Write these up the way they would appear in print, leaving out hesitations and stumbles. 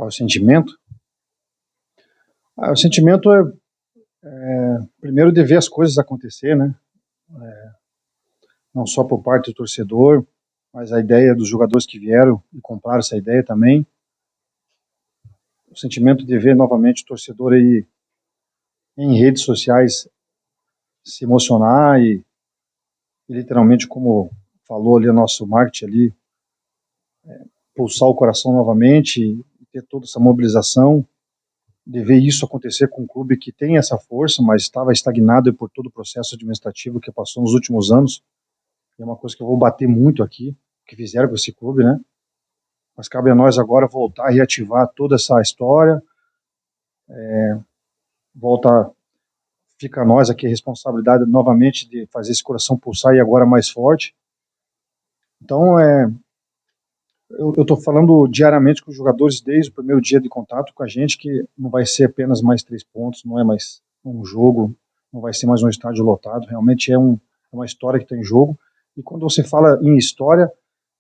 Qual é o sentimento? O sentimento primeiro, de ver as coisas acontecer, né? Não só por parte do torcedor, mas a ideia dos jogadores que vieram e compraram essa ideia também. O sentimento de ver novamente o torcedor aí em redes sociais se emocionar e literalmente, como falou ali o nosso marketing ali, pulsar o coração novamente e ter toda essa mobilização, de ver isso acontecer com um clube que tem essa força, mas estava estagnado por todo o processo administrativo que passou nos últimos anos. É uma coisa que eu vou bater muito aqui, que fizeram com esse clube, né? Mas cabe a nós agora voltar a reativar toda essa história, fica a nós aqui a responsabilidade novamente de fazer esse coração pulsar e agora mais forte. Então, eu estou falando diariamente com os jogadores desde o primeiro dia de contato com a gente, que não vai ser apenas mais 3 pontos, não é mais um jogo, não vai ser mais um estádio lotado, realmente é uma história que está em jogo. E quando você fala em história,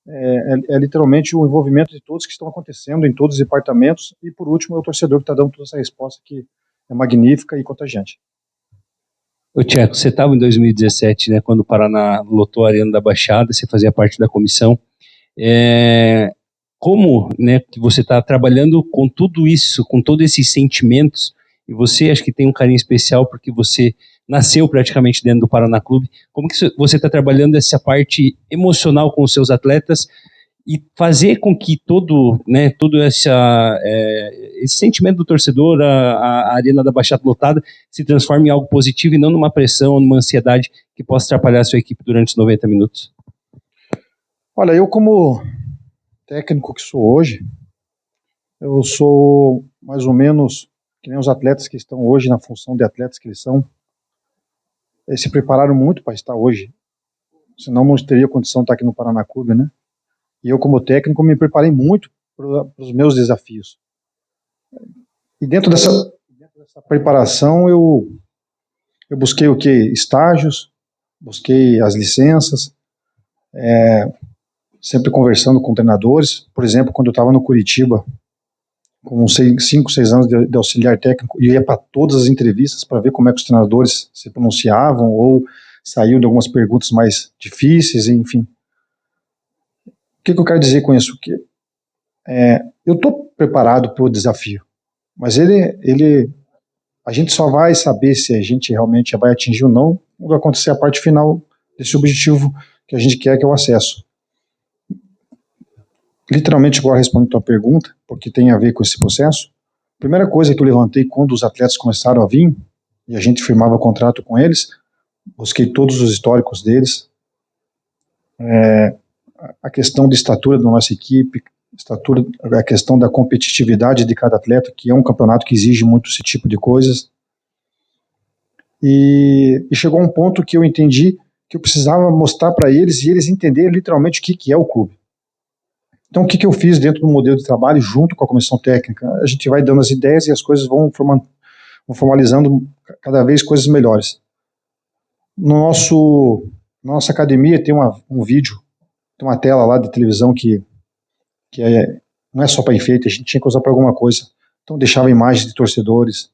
é literalmente o envolvimento de todos que estão acontecendo em todos os departamentos, e por último é o torcedor que está dando toda essa resposta que é magnífica e contagiante. Ô Tcheco, você estava em 2017, né, quando o Paraná lotou a Arena da Baixada, você fazia parte da comissão. Como, né, que você está trabalhando com tudo isso, com todos esses sentimentos, e você acho que tem um carinho especial porque você nasceu praticamente dentro do Paraná Clube, como que você está trabalhando essa parte emocional com os seus atletas e fazer com que todo esse sentimento do torcedor, a Arena da Baixada lotada, se transforme em algo positivo e não numa pressão ou numa ansiedade que possa atrapalhar a sua equipe durante os 90 minutos? Olha, eu como técnico que sou hoje, eu sou mais ou menos que nem os atletas que estão hoje na função de atletas que eles são. Eles se prepararam muito para estar hoje, senão não teria condição de estar aqui no Paraná Clube, né? E eu como técnico me preparei muito para os meus desafios. E dentro dessa preparação eu busquei o quê? Estágios, busquei as licenças, sempre conversando com treinadores. Por exemplo, quando eu estava no Curitiba, com 5, 6 anos de auxiliar técnico, eu ia para todas as entrevistas para ver como é que os treinadores se pronunciavam ou saíam de algumas perguntas mais difíceis, enfim. O que eu quero dizer com isso? Que eu estou preparado para o desafio, mas a gente só vai saber se a gente realmente vai atingir ou não quando acontecer a parte final desse objetivo que a gente quer, que é o acesso. Literalmente, agora respondendo a tua pergunta, porque tem a ver com esse processo, a primeira coisa que eu levantei quando os atletas começaram a vir, e a gente firmava contrato com eles, busquei todos os históricos deles, a questão de estatura da nossa equipe, a questão da competitividade de cada atleta, que é um campeonato que exige muito esse tipo de coisas. E chegou um ponto que eu entendi que eu precisava mostrar para eles e eles entenderem literalmente o que é o clube. Então, o que eu fiz dentro do modelo de trabalho, junto com a comissão técnica? A gente vai dando as ideias e as coisas vão formalizando cada vez coisas melhores. Nossa academia tem um vídeo, tem uma tela lá de televisão que não é só para enfeite, a gente tinha que usar para alguma coisa. Então, deixava imagens de torcedores,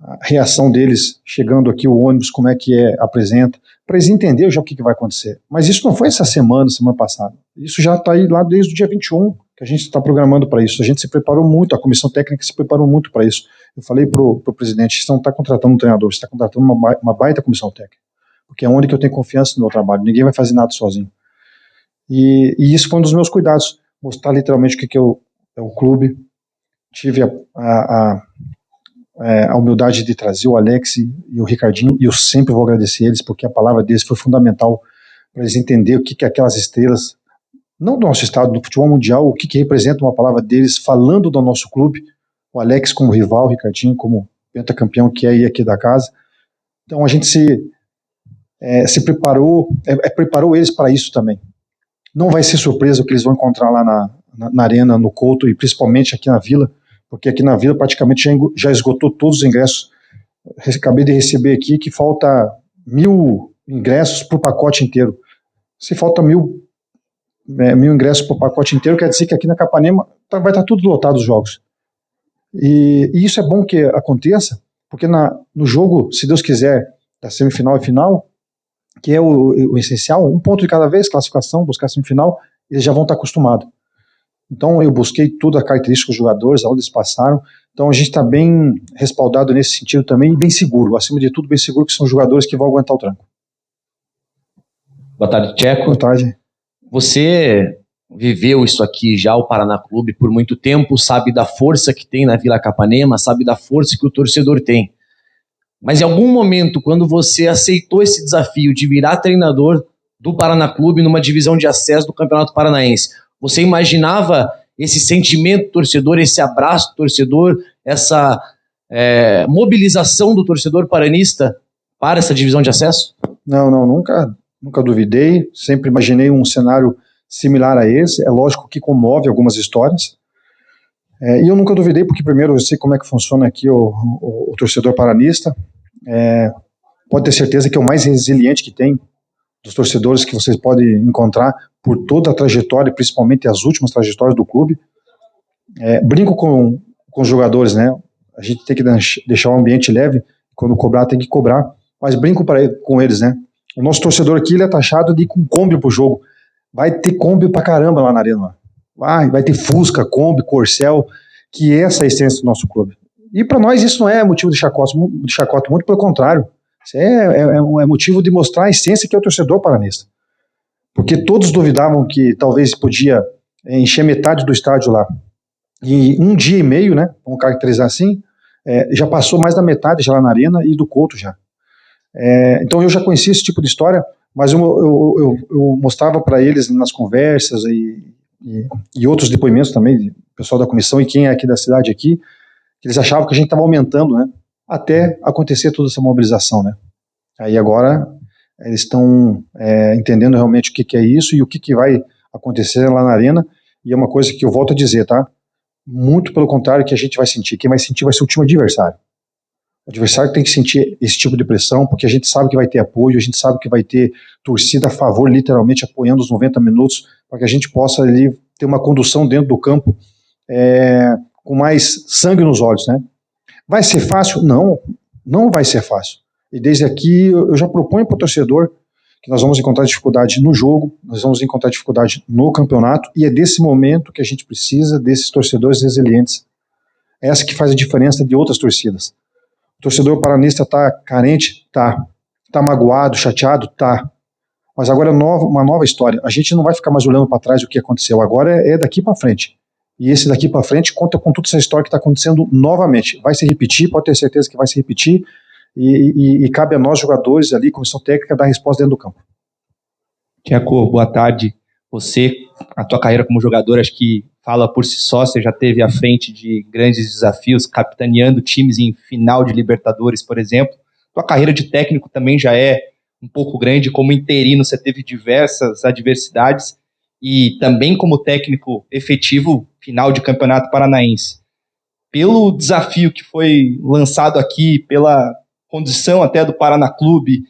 a reação deles chegando aqui, o ônibus, como é que apresenta, para eles entenderem já o que vai acontecer. Mas isso não foi essa semana passada. Isso já está aí lá desde o dia 21, que a gente está programando para isso. A gente se preparou muito, a comissão técnica se preparou muito para isso. Eu falei para o presidente, você não está contratando um treinador, você está contratando uma baita comissão técnica, porque é onde que eu tenho confiança no meu trabalho, ninguém vai fazer nada sozinho. E isso foi um dos meus cuidados, mostrar literalmente o que é o clube. Tive a humildade de trazer o Alex e o Ricardinho, e eu sempre vou agradecer eles, porque a palavra deles foi fundamental para eles entenderem o que é aquelas estrelas, não do nosso estado, do futebol mundial, o que representa uma palavra deles falando do nosso clube, o Alex como rival, o Ricardinho como pentacampeão que é aqui da casa. Então a gente se preparou, preparou eles para isso também. Não vai ser surpresa o que eles vão encontrar lá na Arena, no Couto, e principalmente aqui na Vila, porque aqui na Vila praticamente já esgotou todos os ingressos. Acabei de receber aqui que falta 1.000 ingressos para o pacote inteiro. Se falta 1.000 ingressos para o pacote inteiro, quer dizer que aqui na Capanema vai estar tudo lotado os jogos. E isso é bom que aconteça, porque no jogo, se Deus quiser, da semifinal e final, que é o essencial, um ponto de cada vez, classificação, buscar a semifinal, eles já vão estar acostumados. Então eu busquei toda a característica dos jogadores, aonde eles passaram, então a gente está bem respaldado nesse sentido também, e bem seguro, acima de tudo bem seguro, que são jogadores que vão aguentar o tranco. Boa tarde, Tcheco. Boa tarde. Você viveu isso aqui já, o Paraná Clube, por muito tempo, sabe da força que tem na Vila Capanema, sabe da força que o torcedor tem. Mas em algum momento, quando você aceitou esse desafio de virar treinador do Paraná Clube numa divisão de acesso do Campeonato Paranaense, você imaginava esse sentimento do torcedor, esse abraço do torcedor, essa mobilização do torcedor paranista para essa divisão de acesso? Não, nunca duvidei, sempre imaginei um cenário similar a esse. É lógico que comove algumas histórias, e eu nunca duvidei, porque primeiro eu sei como é que funciona aqui o torcedor paranista. Pode ter certeza que é o mais resiliente que tem dos torcedores que vocês podem encontrar por toda a trajetória, principalmente as últimas trajetórias do clube. Brinco com os jogadores, né? A gente tem que deixar o ambiente leve, quando cobrar tem que cobrar, mas brinco com eles, né? O nosso torcedor aqui, ele é taxado de ir com Kombi pro jogo. Vai ter Kombi pra caramba lá na arena. Vai ter Fusca, Kombi, Corcel, que essa é a essência do nosso clube. E para nós isso não é motivo de chacota, muito pelo contrário. Isso é motivo de mostrar a essência que é o torcedor paranista. Porque todos duvidavam que talvez podia encher metade do estádio lá. E um dia e meio, né, vamos caracterizar assim, já passou mais da metade já lá na arena e do Couto já. Então eu já conhecia esse tipo de história, mas eu mostrava para eles nas conversas e outros depoimentos também, pessoal da comissão e quem é aqui da cidade aqui, que eles achavam que a gente estava aumentando, né, até acontecer toda essa mobilização, né. Aí agora eles estão entendendo realmente o que é isso e o que vai acontecer lá na arena, e é uma coisa que eu volto a dizer, tá, muito pelo contrário que a gente vai sentir, quem vai sentir vai ser o time adversário. O adversário tem que sentir esse tipo de pressão, porque a gente sabe que vai ter apoio, a gente sabe que vai ter torcida a favor, literalmente apoiando os 90 minutos, para que a gente possa ali ter uma condução dentro do campo com mais sangue nos olhos, né? Vai ser fácil? Não vai ser fácil. E desde aqui eu já proponho para o torcedor que nós vamos encontrar dificuldade no jogo, nós vamos encontrar dificuldade no campeonato, e é desse momento que a gente precisa desses torcedores resilientes. É essa que faz a diferença de outras torcidas. O torcedor paranista está carente? Tá magoado, chateado? Tá. Mas agora é uma nova história. A gente não vai ficar mais olhando para trás o que aconteceu. Agora é daqui para frente. E esse daqui para frente conta com toda essa história que está acontecendo novamente. Vai se repetir, pode ter certeza que vai se repetir. E cabe a nós, jogadores ali, comissão técnica, dar resposta dentro do campo. Tcheco, boa tarde. Você, a tua carreira como jogador, acho que fala por si só, você já esteve à frente de grandes desafios, capitaneando times em final de Libertadores, por exemplo. Tua carreira de técnico também já é um pouco grande, como interino você teve diversas adversidades, e também como técnico efetivo, final de Campeonato Paranaense. Pelo desafio que foi lançado aqui, pela condição até do Paraná Clube,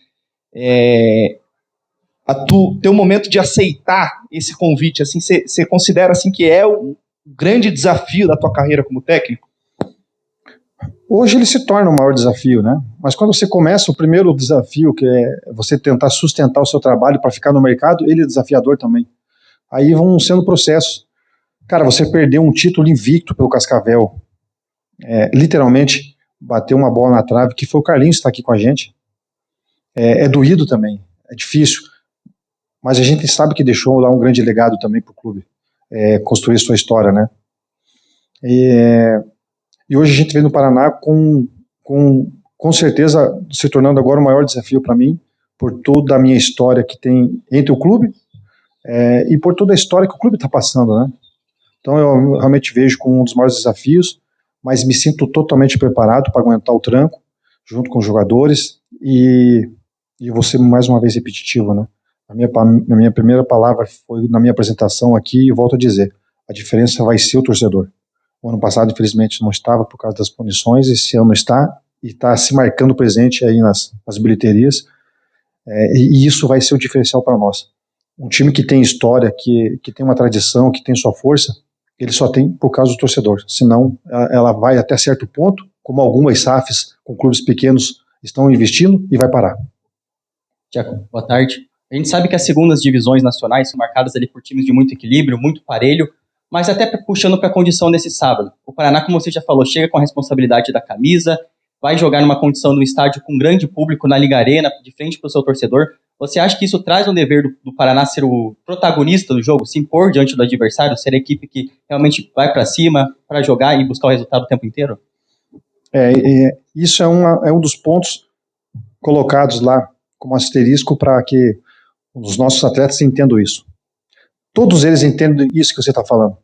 teu momento de aceitar esse convite, assim, você considera assim que é o grande desafio da tua carreira como técnico? Hoje ele se torna o maior desafio, né? Mas quando você começa, o primeiro desafio, que é você tentar sustentar o seu trabalho para ficar no mercado, ele é desafiador também. Aí vão sendo processos. Cara, você perdeu um título invicto pelo Cascavel, literalmente bateu uma bola na trave, que foi o Carlinhos que está aqui com a gente. É doído também, é difícil. Mas a gente sabe que deixou lá um grande legado também para o clube, construir sua história, né? E hoje a gente vem no Paraná com certeza se tornando agora o maior desafio para mim, por toda a minha história que tem entre o clube e por toda a história que o clube está passando, né? Então eu realmente vejo como um dos maiores desafios, mas me sinto totalmente preparado para aguentar o tranco, junto com os jogadores, e vou ser mais uma vez repetitivo, né? A minha primeira palavra foi na minha apresentação aqui, e eu volto a dizer, a diferença vai ser o torcedor. O ano passado, infelizmente, não estava por causa das punições, esse ano está, e está se marcando presente aí nas bilheterias, e isso vai ser o diferencial para nós. Um time que tem história, que tem uma tradição, que tem sua força, ele só tem por causa do torcedor, senão ela vai até certo ponto, como algumas SAFs com clubes pequenos estão investindo, e vai parar. Tiago, boa tarde. A gente sabe que as segundas divisões nacionais são marcadas ali por times de muito equilíbrio, muito parelho, mas até puxando para a condição desse sábado. O Paraná, como você já falou, chega com a responsabilidade da camisa, vai jogar numa condição no estádio com grande público na Liga Arena, de frente para o seu torcedor. Você acha que isso traz um dever do Paraná ser o protagonista do jogo, se impor diante do adversário, ser a equipe que realmente vai para cima para jogar e buscar o resultado o tempo inteiro? Isso é um dos pontos colocados lá como asterisco para que os nossos atletas entendam isso. Todos eles entendem isso que você está falando.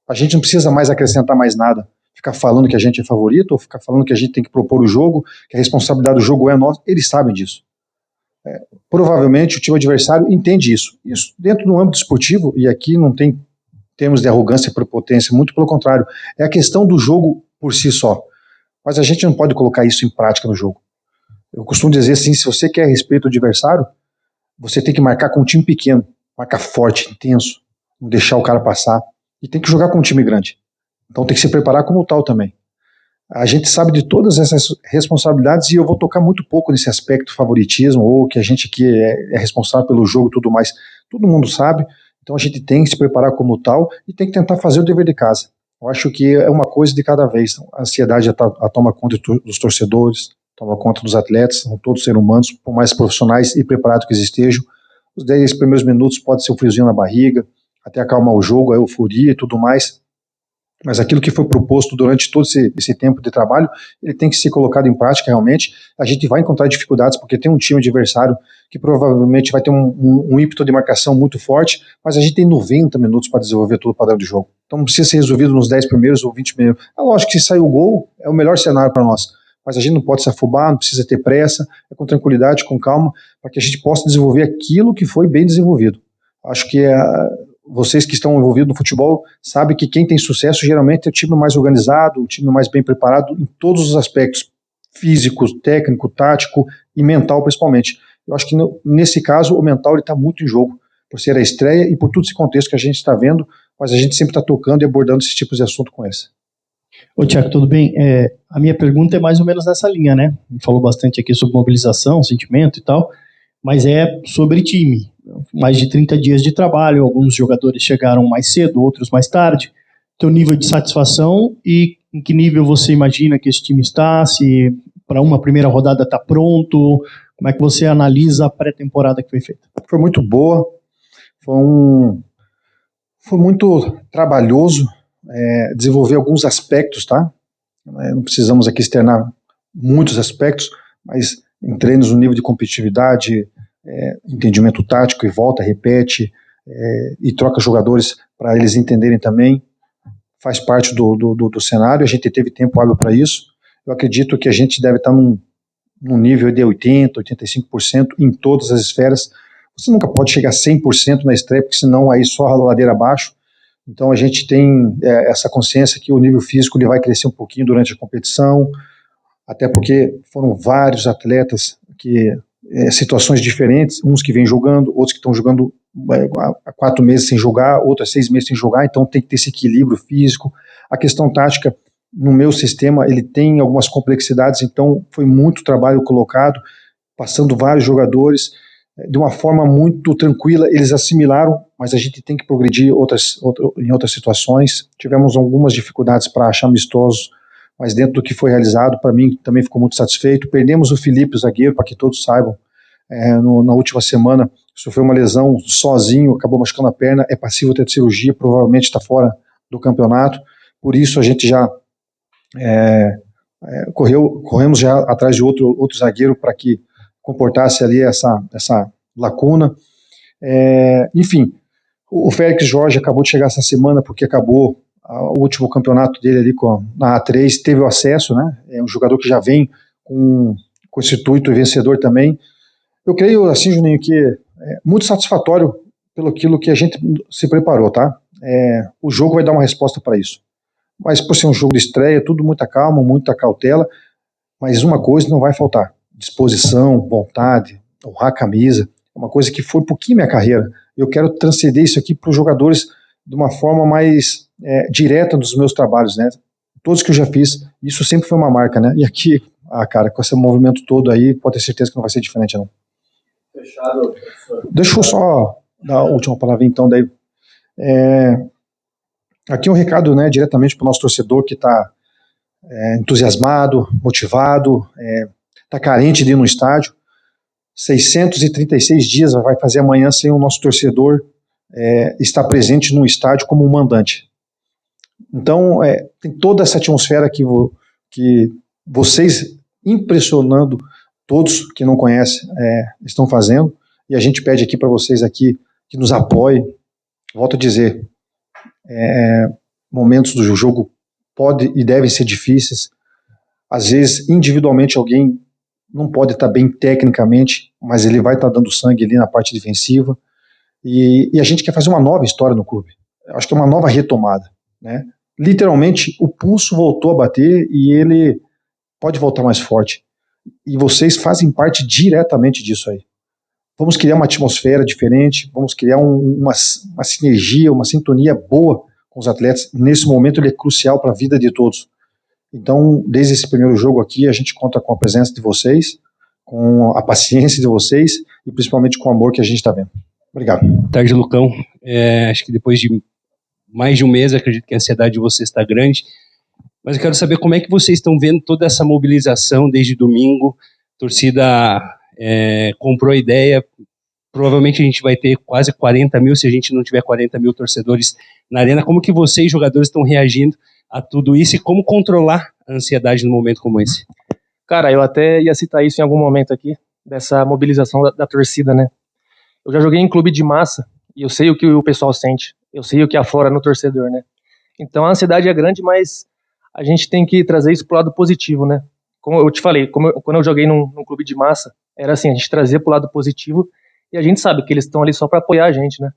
A gente não precisa mais acrescentar mais nada, ficar falando que a gente é favorito, ou ficar falando que a gente tem que propor o jogo, que a responsabilidade do jogo é nossa. Eles sabem disso. Provavelmente o time adversário entende isso. Isso dentro do âmbito esportivo, e aqui não tem termos de arrogância e prepotência, muito pelo contrário, é a questão do jogo por si só. Mas a gente não pode colocar isso em prática no jogo. Eu costumo dizer assim, se você quer respeito ao adversário, você tem que marcar com um time pequeno, marcar forte, intenso, não deixar o cara passar, e tem que jogar com um time grande. Então tem que se preparar como tal também. A gente sabe de todas essas responsabilidades, e eu vou tocar muito pouco nesse aspecto favoritismo, ou que a gente aqui é responsável pelo jogo e tudo mais. Todo mundo sabe, então a gente tem que se preparar como tal, e tem que tentar fazer o dever de casa. Eu acho que é uma coisa de cada vez. A ansiedade toma conta dos torcedores, toma conta dos atletas, são todos seres humanos, por mais profissionais e preparados que eles estejam. Os 10 primeiros minutos pode ser um friozinho na barriga, até acalmar o jogo, a euforia e tudo mais. Mas aquilo que foi proposto durante todo esse tempo de trabalho, ele tem que ser colocado em prática realmente. A gente vai encontrar dificuldades, porque tem um time adversário que provavelmente vai ter um ímpeto de marcação muito forte, mas a gente tem 90 minutos para desenvolver todo o padrão de jogo. Então não precisa ser resolvido nos 10 primeiros ou 20 primeiros. É lógico que se sair o gol, é o melhor cenário para nós. Mas a gente não pode se afobar, não precisa ter pressa, é com tranquilidade, com calma, para que a gente possa desenvolver aquilo que foi bem desenvolvido. Acho que vocês que estão envolvidos no futebol sabem que quem tem sucesso geralmente é o time mais organizado, o time mais bem preparado em todos os aspectos, físico, técnico, tático e mental principalmente. Eu acho que nesse caso o mental está muito em jogo, por ser a estreia e por todo esse contexto que a gente está vendo, mas a gente sempre está tocando e abordando esses tipos de assunto com esse. Ô Tiago, tudo bem? A minha pergunta é mais ou menos nessa linha, né? Falou bastante aqui sobre mobilização, sentimento e tal, mas é sobre time. Mais de 30 dias de trabalho, alguns jogadores chegaram mais cedo, outros mais tarde. Teu nível de satisfação e em que nível você imagina que esse time está, se para uma primeira rodada está pronto, como é que você analisa a pré-temporada que foi feita? Foi muito boa, foi muito trabalhoso, desenvolver alguns aspectos, tá? Não precisamos aqui externar muitos aspectos, mas em treinos no nível de competitividade, entendimento tático e volta, repete, e troca jogadores para eles entenderem também, faz parte do cenário. A gente teve tempo hábil para isso. Eu acredito que a gente deve estar num nível de 80%, 85% em todas as esferas. Você nunca pode chegar a 100% na estreia, porque senão aí só a ladeira abaixo. Então a gente tem essa consciência que o nível físico ele vai crescer um pouquinho durante a competição, até porque foram vários atletas que situações diferentes, uns que vêm jogando, outros que estão jogando há 4 meses sem jogar, outros há 6 meses sem jogar, então tem que ter esse equilíbrio físico. A questão tática, no meu sistema, ele tem algumas complexidades, então foi muito trabalho colocado, passando vários jogadores, de uma forma muito tranquila, eles assimilaram, mas a gente tem que progredir em outras situações. Tivemos algumas dificuldades para achar amistosos, mas dentro do que foi realizado, para mim também ficou muito satisfeito. Perdemos o Felipe, o zagueiro, para que todos saibam, na última semana, sofreu uma lesão sozinho, acabou machucando a perna, é passível até de cirurgia, provavelmente está fora do campeonato, por isso a gente já corremos já atrás de outro zagueiro para que comportasse ali essa lacuna. Enfim, o Félix Jorge acabou de chegar essa semana porque acabou o último campeonato dele ali na A3, teve o acesso, né? É um jogador que já vem com esse intuito e vencedor também. Eu creio, assim, Juninho, que é muito satisfatório pelo aquilo que a gente se preparou, tá? O jogo vai dar uma resposta para isso. Mas por ser um jogo de estreia, tudo muita calma, muita cautela, mas uma coisa não vai faltar: disposição, vontade, honrar a camisa. É uma coisa que foi um pouquinho minha carreira. Eu quero transcender isso aqui para os jogadores de uma forma mais direta dos meus trabalhos, né? Todos que eu já fiz, isso sempre foi uma marca, né? E aqui, cara, com esse movimento todo aí, pode ter certeza que não vai ser diferente, não. Fechado, professor. Deixa eu só dar a última palavra, então, daí. Aqui um recado, né, diretamente para o nosso torcedor que está entusiasmado, motivado, está carente de ir no estádio. 636 dias vai fazer amanhã sem o nosso torcedor estar presente no estádio como um mandante. Então, tem toda essa atmosfera que vocês, impressionando todos que não conhecem, estão fazendo, e a gente pede aqui para vocês aqui que nos apoiem. Volto a dizer, momentos do jogo podem e devem ser difíceis. Às vezes, individualmente, alguém não pode estar bem tecnicamente, mas ele vai estar dando sangue ali na parte defensiva. E a gente quer fazer uma nova história no clube. Eu acho que é uma nova retomada, né? Literalmente, o pulso voltou a bater e ele pode voltar mais forte. E vocês fazem parte diretamente disso aí. Vamos criar uma atmosfera diferente, vamos criar uma sinergia, uma sintonia boa com os atletas. Nesse momento ele é crucial para a vida de todos. Então, desde esse primeiro jogo aqui, a gente conta com a presença de vocês, com a paciência de vocês e principalmente com o amor que a gente está vendo. Obrigado. Boa tarde, Lucão. Acho que depois de mais de um mês, acredito que a ansiedade de vocês está grande, mas eu quero saber como é que vocês estão vendo toda essa mobilização desde domingo. A torcida comprou a ideia, provavelmente a gente vai ter quase 40 mil, se a gente não tiver 40 mil torcedores na arena. Como que vocês, jogadores, estão reagindo a tudo isso e como controlar a ansiedade num momento como esse? Cara, eu até ia citar isso em algum momento aqui, dessa mobilização da torcida, né? Eu já joguei em clube de massa e eu sei o que o pessoal sente, eu sei o que aflora no torcedor, né? Então a ansiedade é grande, mas a gente tem que trazer isso pro lado positivo, né? Como eu te falei, quando eu joguei num clube de massa, era assim, a gente trazia pro lado positivo e a gente sabe que eles estão ali só para apoiar a gente, né?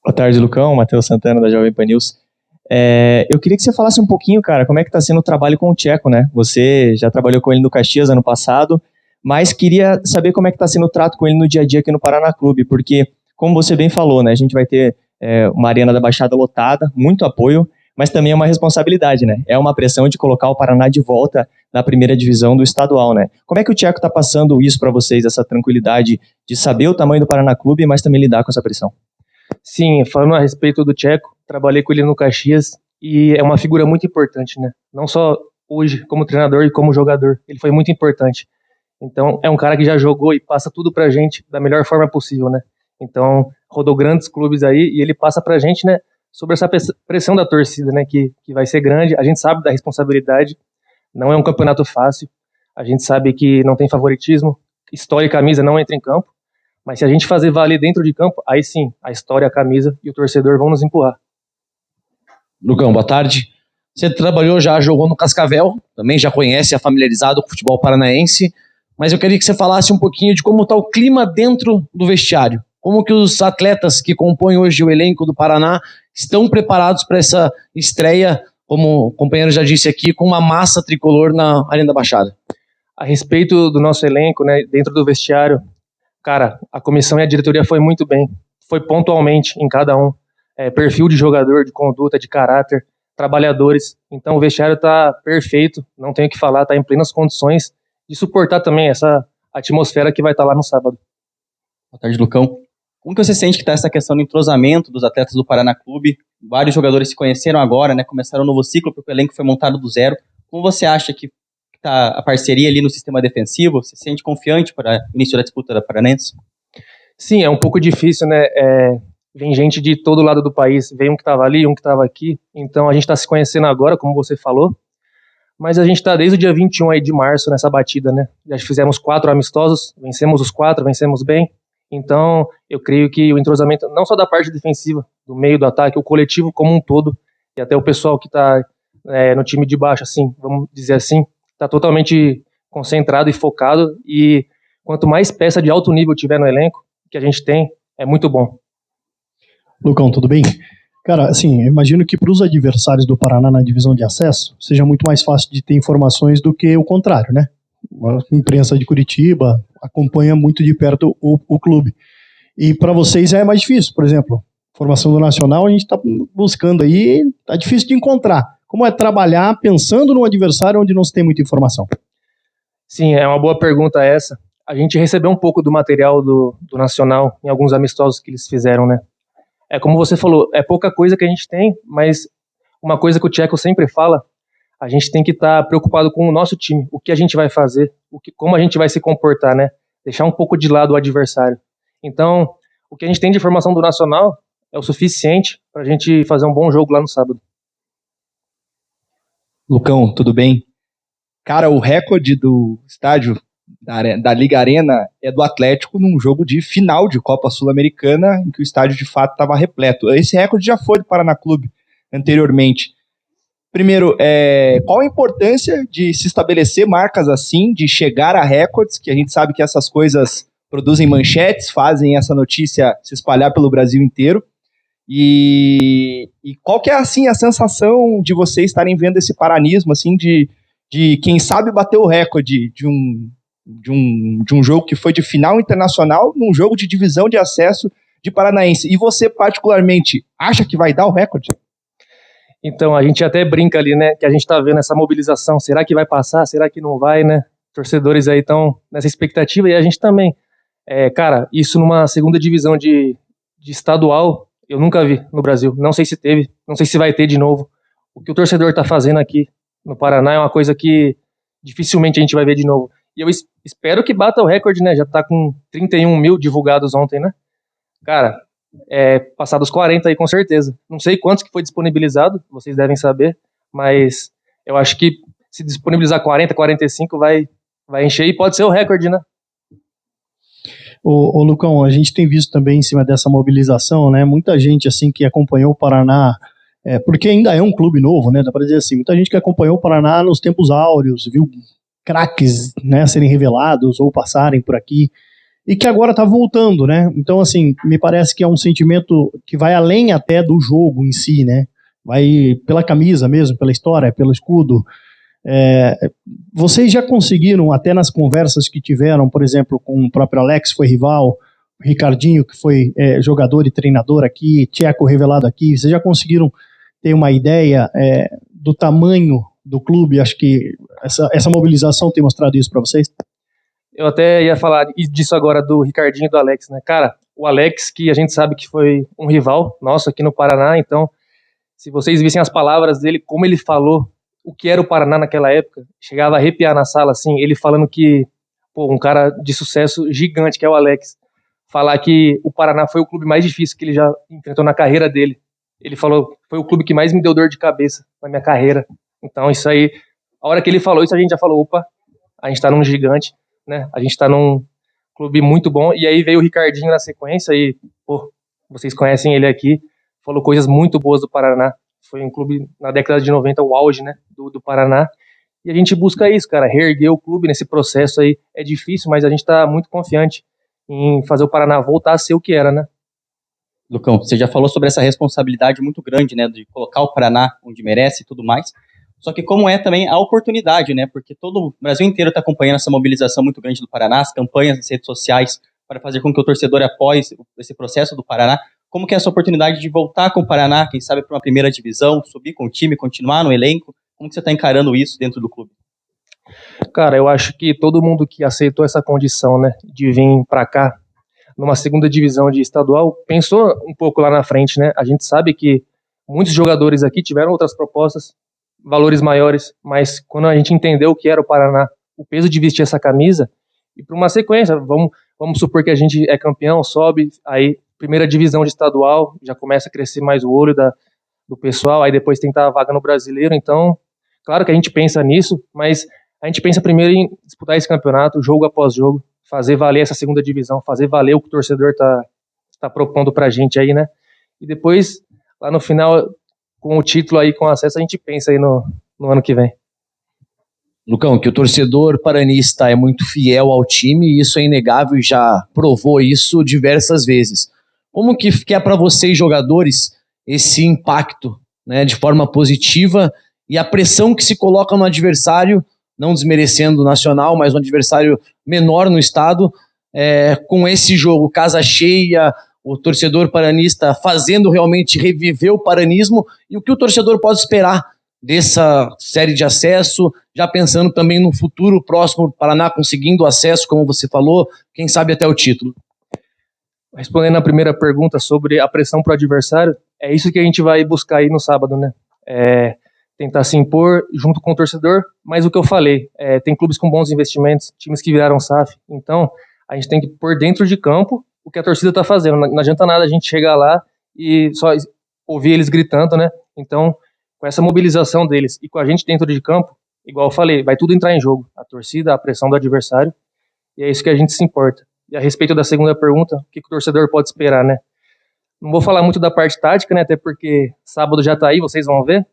Boa tarde, Lucão. Matheus Santana, da Jovem Pan News. Eu queria que você falasse um pouquinho, cara, como é que tá sendo o trabalho com o Tcheco, né? Você já trabalhou com ele no Caxias ano passado, mas queria saber como é que tá sendo o trato com ele no dia a dia aqui no Paraná Clube, porque, como você bem falou, né, a gente vai ter uma arena da Baixada lotada, muito apoio, mas também é uma responsabilidade, né? É uma pressão de colocar o Paraná de volta na primeira divisão do estadual, né? Como é que o Tcheco tá passando isso para vocês, essa tranquilidade de saber o tamanho do Paraná Clube, mas também lidar com essa pressão? Sim, falando a respeito do Tcheco, trabalhei com ele no Caxias e é uma figura muito importante, né? Não só hoje como treinador e como jogador, ele foi muito importante. Então, é um cara que já jogou e passa tudo pra gente da melhor forma possível, né? Então, rodou grandes clubes aí e ele passa pra gente, né, sobre essa pressão da torcida, né, que vai ser grande. A gente sabe da responsabilidade, não é um campeonato fácil, a gente sabe que não tem favoritismo, história e camisa não entra em campo, mas se a gente fazer valer dentro de campo, aí sim, a história, a camisa e o torcedor vão nos empurrar. Lucão, boa tarde. Você jogou no Cascavel, também já conhece, é familiarizado com o futebol paranaense, mas eu queria que você falasse um pouquinho de como está o clima dentro do vestiário. Como que os atletas que compõem hoje o elenco do Paraná estão preparados para essa estreia, como o companheiro já disse aqui, com uma massa tricolor na Arena da Baixada? A respeito do nosso elenco, né, dentro do vestiário, cara, a comissão e a diretoria foi muito bem. Foi pontualmente em cada um. Perfil de jogador, de conduta, de caráter, trabalhadores. Então o vestiário está perfeito, não tenho o que falar, está em plenas condições de suportar também essa atmosfera que vai estar lá no sábado. Boa tarde, Lucão. Como que você sente que está essa questão do entrosamento dos atletas do Paraná Clube? Vários jogadores se conheceram agora, né? Começaram um novo ciclo porque o elenco foi montado do zero. Como você acha que está a parceria ali no sistema defensivo? Você se sente confiante para o início da disputa da Paranense? Sim, é um pouco difícil, né? Vem gente de todo lado do país, veio um que estava ali, um que estava aqui. Então a gente está se conhecendo agora, como você falou. Mas a gente está desde o dia 21 aí de março nessa batida, né? Já fizemos 4 amistosos, vencemos os 4, vencemos bem. Então, eu creio que o entrosamento, não só da parte defensiva, do meio do ataque, o coletivo como um todo, e até o pessoal que está no time de baixo, assim, vamos dizer assim, está totalmente concentrado e focado, e quanto mais peça de alto nível tiver no elenco, que a gente tem, é muito bom. Lucão, tudo bem? Cara, assim, eu imagino que para os adversários do Paraná na divisão de acesso, seja muito mais fácil de ter informações do que o contrário, né? A imprensa de Curitiba acompanha muito de perto o clube. E para vocês é mais difícil, por exemplo, formação do Nacional a gente está buscando aí, tá difícil de encontrar. Como é trabalhar pensando num adversário onde não se tem muita informação? Sim, é uma boa pergunta essa. A gente recebeu um pouco do material do Nacional em alguns amistosos que eles fizeram, né? É como você falou, é pouca coisa que a gente tem, mas uma coisa que o Tcheco sempre fala, a gente tem que estar preocupado com o nosso time, o que a gente vai fazer, como a gente vai se comportar, né? Deixar um pouco de lado o adversário. Então, o que a gente tem de informação do Nacional é o suficiente para a gente fazer um bom jogo lá no sábado. Lucão, tudo bem? Cara, o recorde do estádio da Liga Arena é do Atlético num jogo de final de Copa Sul-Americana, em que o estádio de fato estava repleto. Esse recorde já foi do Paraná Clube anteriormente. Primeiro, qual a importância de se estabelecer marcas assim, de chegar a recordes, que a gente sabe que essas coisas produzem manchetes, fazem essa notícia se espalhar pelo Brasil inteiro. E qual que é assim a sensação de vocês estarem vendo esse paranismo assim de quem sabe bater o recorde de um jogo que foi de final internacional num jogo de divisão de acesso de Paranaense? E você particularmente acha que vai dar o recorde? Então, a gente até brinca ali, né, que a gente tá vendo essa mobilização, será que vai passar, será que não vai, né? Torcedores aí estão nessa expectativa e a gente também. Cara, isso numa segunda divisão de estadual, eu nunca vi no Brasil, não sei se teve, não sei se vai ter de novo. O que o torcedor tá fazendo aqui no Paraná é uma coisa que dificilmente a gente vai ver de novo. E eu espero que bata o recorde, né, já tá com 31 mil divulgados ontem, né? Cara, passar dos 40 aí com certeza. Não sei quantos que foi disponibilizado, vocês devem saber, mas eu acho que se disponibilizar 40, 45 vai encher e pode ser o recorde, né? Ô Lucão, a gente tem visto também em cima dessa mobilização, né, muita gente assim que acompanhou o Paraná, porque ainda é um clube novo, né, dá para dizer assim, muita gente que acompanhou o Paraná nos tempos áureos, viu craques, né, serem revelados ou passarem por aqui, e que agora está voltando, né? Então, assim, me parece que é um sentimento que vai além até do jogo em si, né? Vai pela camisa mesmo, pela história, pelo escudo. Vocês já conseguiram, até nas conversas que tiveram, por exemplo, com o próprio Alex, foi rival, Ricardinho, que foi jogador e treinador aqui, Tcheco revelado aqui, vocês já conseguiram ter uma ideia do tamanho do clube? Acho que essa mobilização tem mostrado isso para vocês? Eu até ia falar disso agora do Ricardinho e do Alex, né? Cara, o Alex, que a gente sabe que foi um rival nosso aqui no Paraná, então, se vocês vissem as palavras dele, como ele falou o que era o Paraná naquela época, chegava a arrepiar na sala, assim, ele falando que, um cara de sucesso gigante, que é o Alex, falar que o Paraná foi o clube mais difícil que ele já enfrentou na carreira dele. Ele falou, foi o clube que mais me deu dor de cabeça na minha carreira. Então, isso aí, a hora que ele falou isso, a gente já falou, opa, a gente tá num gigante, né? A gente tá num clube muito bom. E aí veio o Ricardinho na sequência e, vocês conhecem ele aqui, falou coisas muito boas do Paraná. Foi um clube, na década de 90, o auge, né, do Paraná. E a gente busca isso, cara, reerguer o clube nesse processo aí. É difícil, mas a gente tá muito confiante em fazer o Paraná voltar a ser o que era, né? Lucão, você já falou sobre essa responsabilidade muito grande, né, de colocar o Paraná onde merece e tudo mais. Só que como é também a oportunidade, né, porque todo o Brasil inteiro está acompanhando essa mobilização muito grande do Paraná, as campanhas nas redes sociais para fazer com que o torcedor apoie esse processo do Paraná. Como que é essa oportunidade de voltar com o Paraná, quem sabe para uma primeira divisão, subir com o time, continuar no elenco? Como que você está encarando isso dentro do clube? Cara, eu acho que todo mundo que aceitou essa condição, né, de vir para cá, numa segunda divisão de estadual, pensou um pouco lá na frente, né? A gente sabe que muitos jogadores aqui tiveram outras propostas, valores maiores, mas quando a gente entendeu o que era o Paraná, o peso de vestir essa camisa, e para uma sequência, vamos supor que a gente é campeão, sobe, aí primeira divisão de estadual, já começa a crescer mais o olho do pessoal, aí depois tentar a vaga no brasileiro. Então, claro que a gente pensa nisso, mas a gente pensa primeiro em disputar esse campeonato, jogo após jogo, fazer valer essa segunda divisão, fazer valer o que o torcedor tá propondo pra gente aí, né? E depois, lá no final, com o título aí, com acesso, a gente pensa aí no ano que vem. Lucão, que o torcedor paranista é muito fiel ao time, e isso é inegável e já provou isso diversas vezes. Como que é para vocês, jogadores, esse impacto, né, de forma positiva, e a pressão que se coloca no adversário, não desmerecendo o Nacional, mas um adversário menor no estado, com esse jogo, casa cheia, o torcedor paranista fazendo realmente reviver o paranismo, e o que o torcedor pode esperar dessa série de acesso, já pensando também no futuro próximo, o Paraná conseguindo acesso, como você falou, quem sabe até o título. Respondendo a primeira pergunta sobre a pressão para o adversário, é isso que a gente vai buscar aí no sábado, né? Tentar se impor junto com o torcedor, mas o que eu falei, tem clubes com bons investimentos, times que viraram SAF, então a gente tem que pôr dentro de campo o que a torcida está fazendo. Não adianta nada a gente chegar lá e só ouvir eles gritando, né? Então, com essa mobilização deles e com a gente dentro de campo, igual eu falei, vai tudo entrar em jogo. A torcida, a pressão do adversário, e é isso que a gente se importa. E a respeito da segunda pergunta, o que o torcedor pode esperar, né? Não vou falar muito da parte tática, né? Até porque sábado já tá aí, vocês vão ver.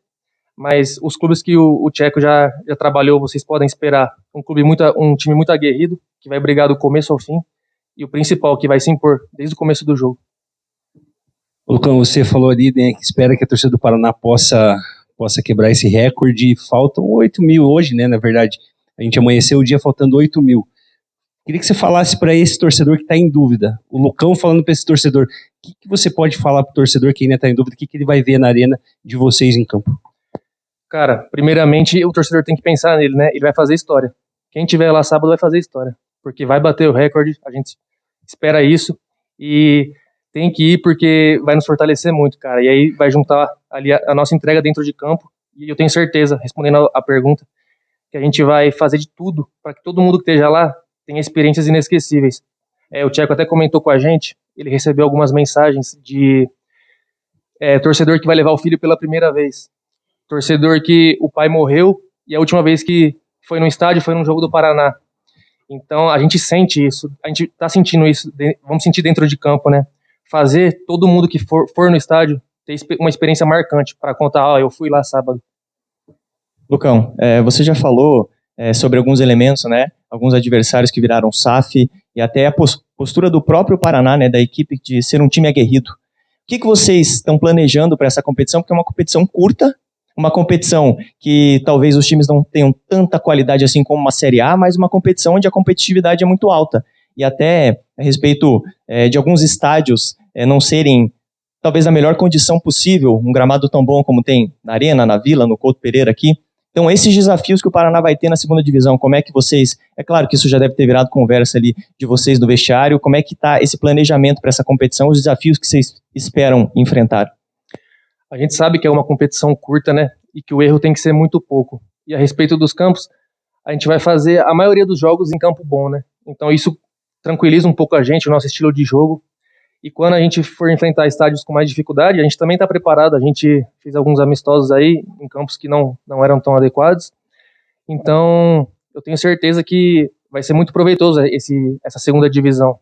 Mas os clubes que o Tcheco já trabalhou, vocês podem esperar um time muito aguerrido, que vai brigar do começo ao fim, e o principal, que vai se impor desde o começo do jogo. Lucão, você falou ali, né, que espera que a torcida do Paraná possa quebrar esse recorde. Faltam 8 mil hoje, né, na verdade. A gente amanheceu o dia faltando 8 mil. Queria que você falasse para esse torcedor que está em dúvida. O Lucão falando para esse torcedor. O que você pode falar para o torcedor que ainda está em dúvida? O que ele vai ver na arena de vocês em campo? Cara, primeiramente, o torcedor tem que pensar nele, né? Ele vai fazer história. Quem tiver lá sábado vai fazer história. Porque vai bater o recorde, a gente espera isso. E tem que ir porque vai nos fortalecer muito, cara. E aí vai juntar ali a nossa entrega dentro de campo. E eu tenho certeza, respondendo a pergunta, que a gente vai fazer de tudo para que todo mundo que esteja lá tenha experiências inesquecíveis. O Tcheco até comentou com a gente, ele recebeu algumas mensagens de torcedor que vai levar o filho pela primeira vez. Torcedor que o pai morreu e a última vez que foi no estádio foi num jogo do Paraná. Então a gente sente isso, a gente tá sentindo isso, vamos sentir dentro de campo, né? Fazer todo mundo que for no estádio ter uma experiência marcante para contar, eu fui lá sábado. Lucão, você já falou sobre alguns elementos, né? Alguns adversários que viraram SAF e até a postura do próprio Paraná, né? Da equipe de ser um time aguerrido. O que vocês estão planejando para essa competição? Porque é uma competição curta, uma competição que talvez os times não tenham tanta qualidade assim como uma Série A, mas uma competição onde a competitividade é muito alta. E até a respeito de alguns estádios não serem, talvez, na melhor condição possível, um gramado tão bom como tem na Arena, na Vila, no Couto Pereira aqui. Então, esses desafios que o Paraná vai ter na segunda divisão, como é que vocês... É claro que isso já deve ter virado conversa ali de vocês do vestiário, como é que está esse planejamento para essa competição, os desafios que vocês esperam enfrentar? A gente sabe que é uma competição curta, né? E que o erro tem que ser muito pouco. E a respeito dos campos, a gente vai fazer a maioria dos jogos em campo bom, né? Então isso tranquiliza um pouco a gente, o nosso estilo de jogo. E quando a gente for enfrentar estádios com mais dificuldade, a gente também está preparado. A gente fez alguns amistosos aí em campos que não eram tão adequados. Então eu tenho certeza que vai ser muito proveitoso essa segunda divisão.